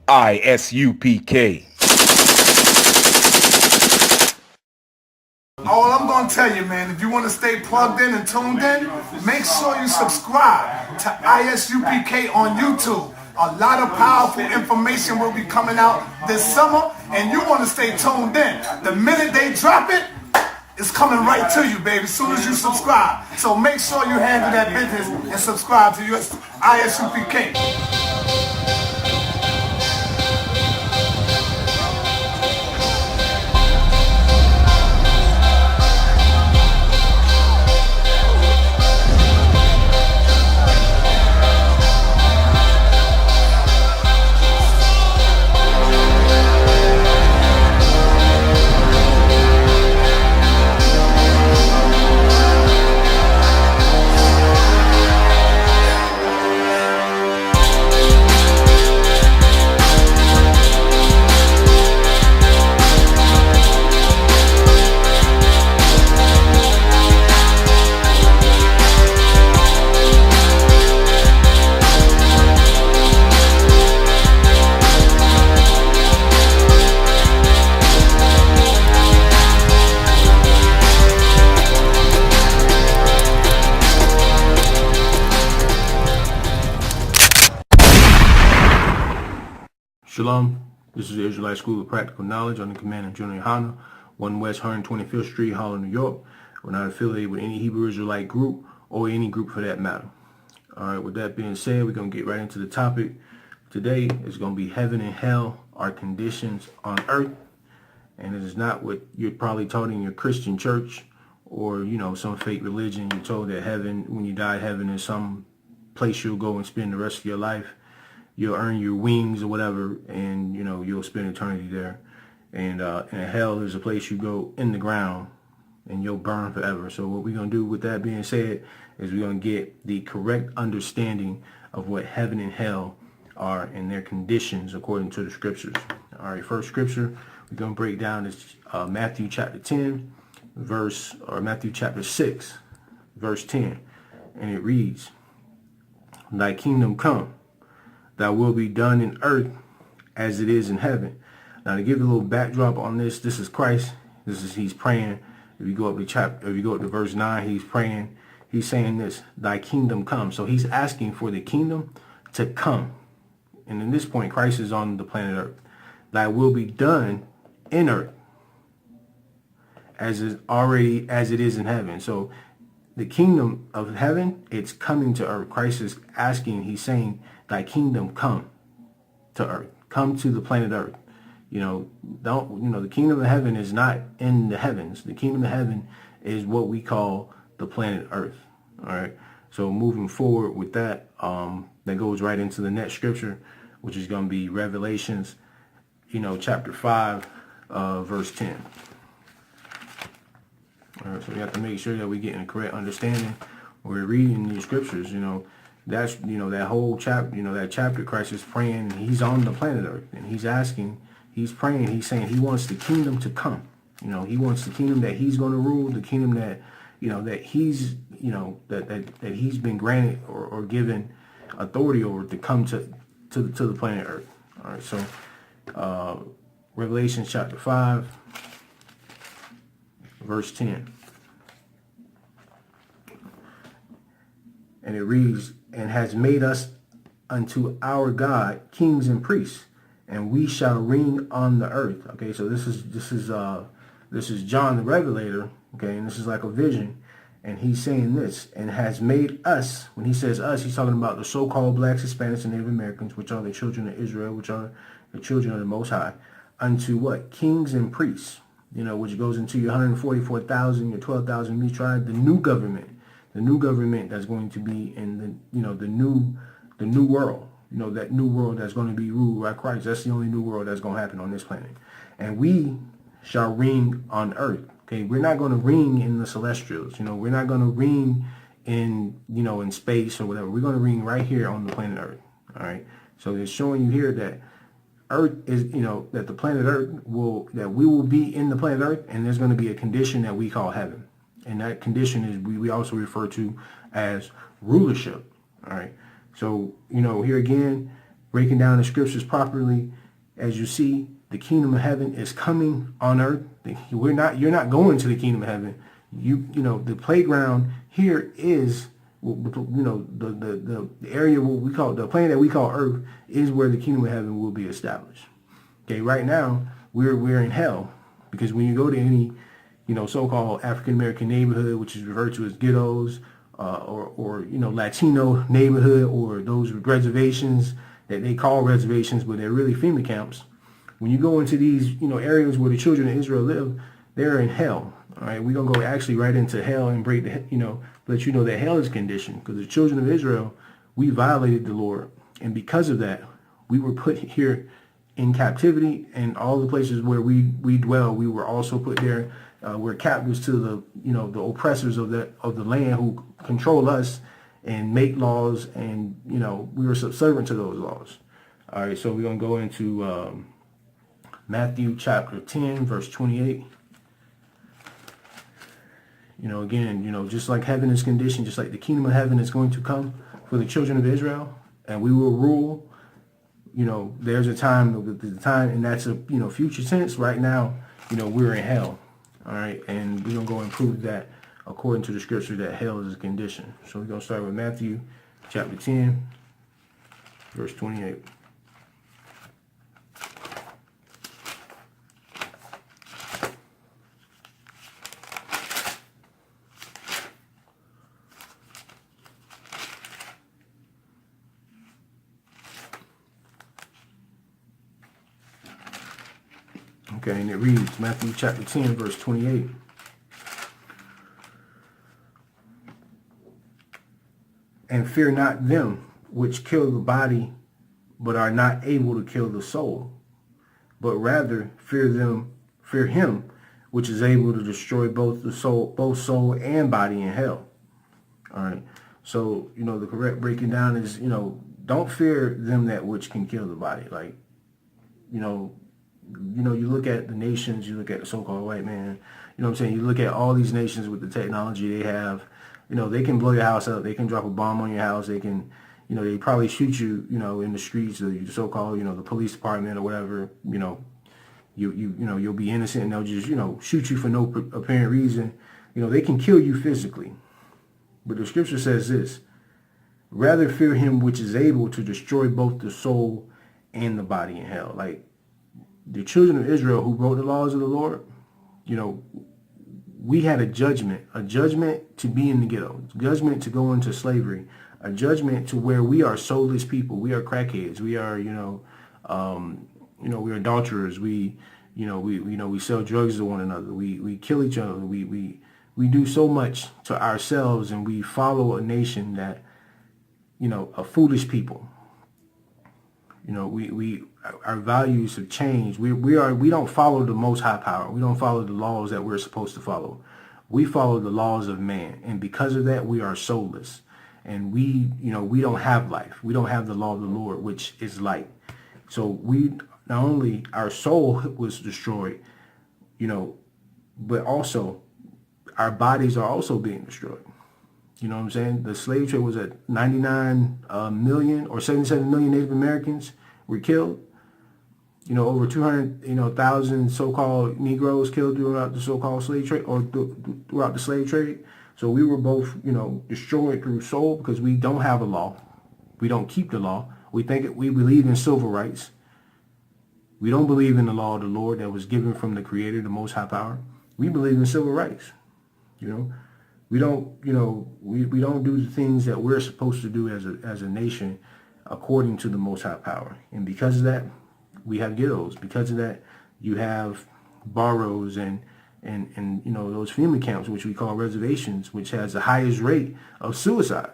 I.S.U.P.K. All I'm going to tell you, man, if you want to stay plugged in and tuned in, make sure you subscribe to I.S.U.P.K on YouTube. A lot of powerful information will be coming out this summer, and you want to stay tuned in. The minute they drop it, it's coming right to you, baby, as soon as you subscribe. So make sure you handle that business and subscribe to your I.S.U.P.K. Shalom, this is the Israelite School of Practical Knowledge under the command of GEN.YAHANNA, 1 West 125th Street, Harlem, New York. We're not affiliated with any Hebrew Israelite group or any group for that matter. Alright, with that being said, we're going to get right into the topic. Today is going to be heaven and hell are conditions on earth. And it is not what you're probably taught in your Christian church or, you know, some fake religion. You're told that heaven, when you die, heaven is some place you'll go and spend the rest of your life. You'll earn your wings or whatever, and you know you'll spend eternity there. And hell is a place you go in the ground, and you'll burn forever. So what we're gonna do with that being said is we're gonna get the correct understanding of what heaven and hell are and their conditions according to the scriptures. All right, first scripture we're gonna break down is Matthew chapter 10, Matthew chapter 6, verse 10, and it reads, "Thy kingdom come. That will be done in earth as it is in heaven." Now, to give you a little backdrop on this, this is Christ. He's praying. If you go up to verse 9, he's praying. He's saying this, "Thy kingdom come." So he's asking for the kingdom to come. And in this point, Christ is on the planet Earth. Thy will be done in earth as it is in heaven. So the kingdom of heaven, it's coming to earth. Christ is asking, he's saying, thy kingdom come to earth. Come to the planet earth. The kingdom of heaven is not in the heavens. The kingdom of heaven is what we call the planet earth. All right. So moving forward with that, that goes right into the next scripture, which is going to be Revelations, chapter 5, verse 10. All right, so we have to make sure that we're getting a correct understanding when we're reading these scriptures. That's that whole chapter. That chapter, Christ is praying. He's on the planet Earth, and he's asking. He's praying. He's saying he wants the kingdom to come. He wants the kingdom that he's going to rule. The kingdom that that he's that he's been granted or given authority over to come to the planet Earth. All right, so Revelation chapter 5. Verse 10. And it reads, "And has made us unto our God kings and priests, and we shall reign on the earth." Okay, so this is John the Revelator, okay, and this is like a vision, and he's saying this, and has made us. When he says us, he's talking about the so-called blacks, Hispanics, and Native Americans, which are the children of Israel, which are the children of the Most High, unto what? Kings and priests. Which goes into your 144,000, your 12,000 me tribe, the new government that's going to be in the new world, that new world that's going to be ruled by Christ. That's the only new world that's going to happen on this planet. And we shall reign on earth. Okay, we're not going to reign in the celestials. We're not going to reign in in space or whatever. We're going to reign right here on the planet Earth. All right. So it's showing you here that Earth is, that the planet Earth that we will be in the planet Earth, and there's going to be a condition that we call heaven. And that condition is we also refer to as rulership. All right. So, here again, breaking down the scriptures properly, as you see, the kingdom of heaven is coming on earth. You're not going to the kingdom of heaven. The playground here is, the area what we call the planet that we call earth is where the kingdom of heaven will be established. Okay, right now we're in hell, because when you go to any so-called African American neighborhood, which is referred to as ghettos, or Latino neighborhood, or those reservations that they call reservations, but they're really FEMA camps. When you go into these areas where the children of Israel live, they're in hell. All right, we're gonna go actually right into hell and break let you know that hell is conditioned, because the children of Israel, we violated the Lord, and because of that, we were put here in captivity, and all the places where we dwell, we were also put there. We're captives to the oppressors of the land who control us and make laws, and we were subservient to those laws. All right, so we're gonna go into Matthew chapter 10, verse 28. Again, just like heaven is conditioned, just like the kingdom of heaven is going to come for the children of Israel, and we will rule. There's a time, and that's a future tense. Right now, we're in hell. All right, and we're gonna go and prove that according to the scripture that hell is a condition. So we're gonna start with Matthew chapter 10, verse 28. Okay, and it reads, Matthew chapter 10, verse 28. And fear not them which kill the body, but are not able to kill the soul, but rather fear him which is able to destroy both soul and body in hell. All right. So, the correct breaking down is, don't fear them that which can kill the body. Like, you look at the nations, you look at the so-called white man, you look at all these nations with the technology they have, they can blow your house up, they can drop a bomb on your house, they can, they probably shoot you, in the streets, or the so-called, the police department or whatever, you'll be innocent, and they'll just, shoot you for no apparent reason. They can kill you physically. But the scripture says this: rather fear him which is able to destroy both the soul and the body in hell. Like, the children of Israel who broke the laws of the Lord, we had a judgment to be in the ghetto, judgment to go into slavery, a judgment to where we are soulless people. We are crackheads. We are, we're adulterers. We sell drugs to one another. We kill each other. We do so much to ourselves, and we follow a nation that, a foolish people. Our values have changed. We don't follow the Most High Power. We don't follow the laws that we're supposed to follow. We follow the laws of man, and because of that, we are soulless, and we don't have life. We don't have the law of the Lord, which is light. So we not only our soul was destroyed, but also our bodies are also being destroyed. You know what I'm saying? The slave trade was at 99 million or 77 million Native Americans were killed. Over 200,000 so-called Negroes killed throughout the so-called slave trade, or throughout the slave trade. So we were both, destroyed through soul, because we don't have a law. We don't keep the law. We believe in civil rights. We don't believe in the law of the Lord that was given from the Creator, the Most High Power. We believe in civil rights. We don't, we don't do the things that we're supposed to do as a nation according to the Most High Power. And because of that, we have ghettos. Because of that, you have borrows and those FEMA camps, which we call reservations, which has the highest rate of suicide.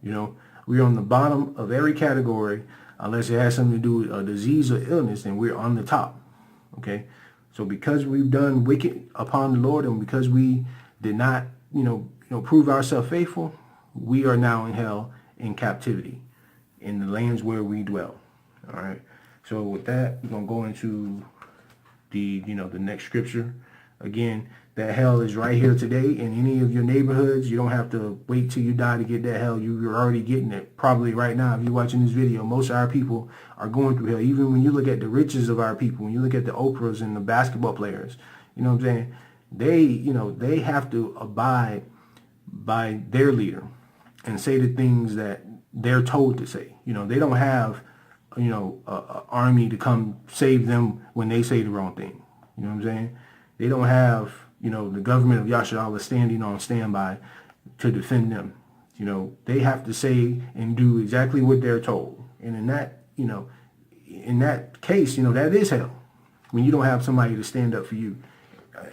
We're on the bottom of every category, unless it has something to do with a disease or illness, then we're on the top. Okay? So because we've done wicked upon the Lord, and because we did not, prove ourselves faithful, we are now in hell, in captivity, in the lands where we dwell. All right. So with that, we're gonna go into the next scripture. Again, That hell is right here today in any of your neighborhoods. You don't have to wait till you die to get that hell. You're already getting it probably right now. If you're watching this video, most of our people are going through hell. Even when you look at the riches of our people, when you look at the Oprahs and the basketball players, you know what I'm saying? They have to abide by their leader and say the things that they're told to say. They don't have, a army to come save them when they say the wrong thing. You know what I'm saying? They don't have, the government of Yasharallah standing on standby to defend them. They have to say and do exactly what they're told. And in that case, that is hell. When you don't have somebody to stand up for you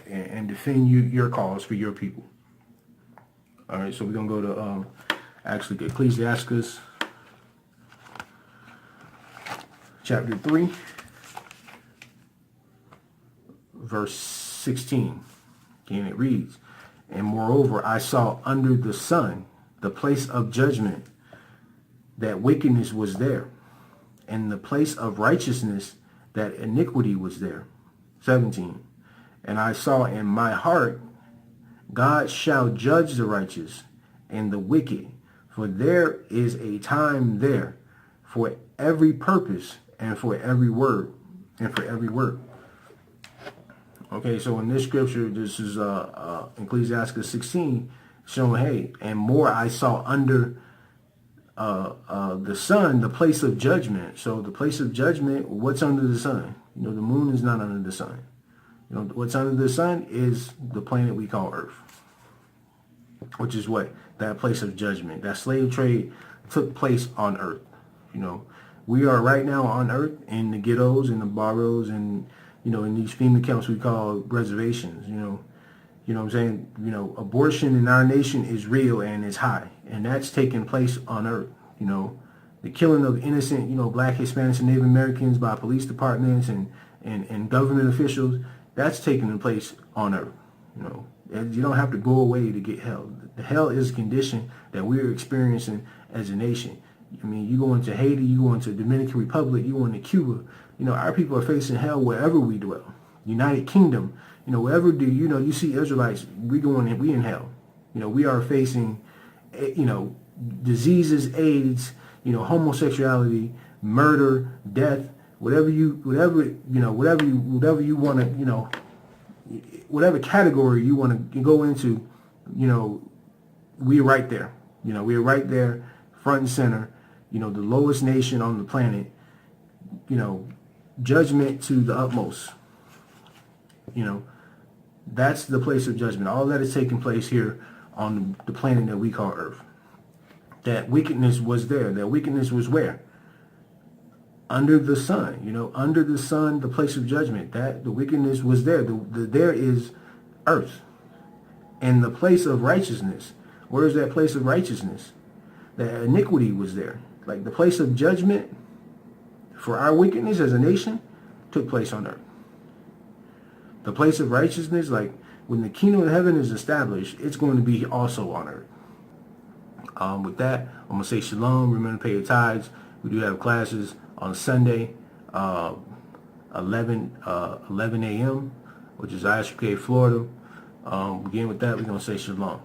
and defend your cause for your people. All right, so we're going to go to actually Ecclesiastes chapter 3, verse 16. And it reads, "And moreover, I saw under the sun the place of judgment, that wickedness was there, and the place of righteousness, that iniquity was there." 17. "And I saw in my heart, God shall judge the righteous and the wicked, for there is a time there for every purpose and for every word and for every work." Okay, so in this scripture, this is Ecclesiastes 16, showing, hey, and more I saw under the sun, the place of judgment. So the place of judgment, what's under the sun? The moon is not under the sun. What's under the sun is the planet we call Earth, which is what? That place of judgment. That slave trade took place on Earth. We are right now on Earth in the ghettos and the barrios and, in these FEMA camps we call reservations. You know what I'm saying? Abortion in our nation is real and it's high, and that's taking place on Earth. The killing of innocent, Black, Hispanics, and Native Americans by police departments and government officials, that's taking place on Earth. You don't have to go away to get hell. The hell is a condition that we're experiencing as a nation. You go into Haiti, you go into Dominican Republic, you go into Cuba. Our people are facing hell wherever we dwell. United Kingdom, wherever you see Israelites, we in hell. We are facing, diseases, AIDS, homosexuality, murder, death, whatever you want to, whatever category you want to go into, we're right there. We're right there, front and center. The lowest nation on the planet. Judgment to the utmost. That's the place of judgment. All that is taking place here on the planet that we call Earth. That wickedness was there. That wickedness was where? Under the sun. Under the sun, the place of judgment. That the wickedness was there. There is Earth. And the place of righteousness. Where is that place of righteousness? That iniquity was there. Like the place of judgment for our wickedness as a nation took place on Earth. The place of righteousness, like when the kingdom of heaven is established, it's going to be also on Earth. With that, I'm going to say shalom. Remember to pay your tithes. We do have classes on Sunday, 11 a.m., which is I.S.U.P.K, Florida. Again, with that, we're going to say shalom.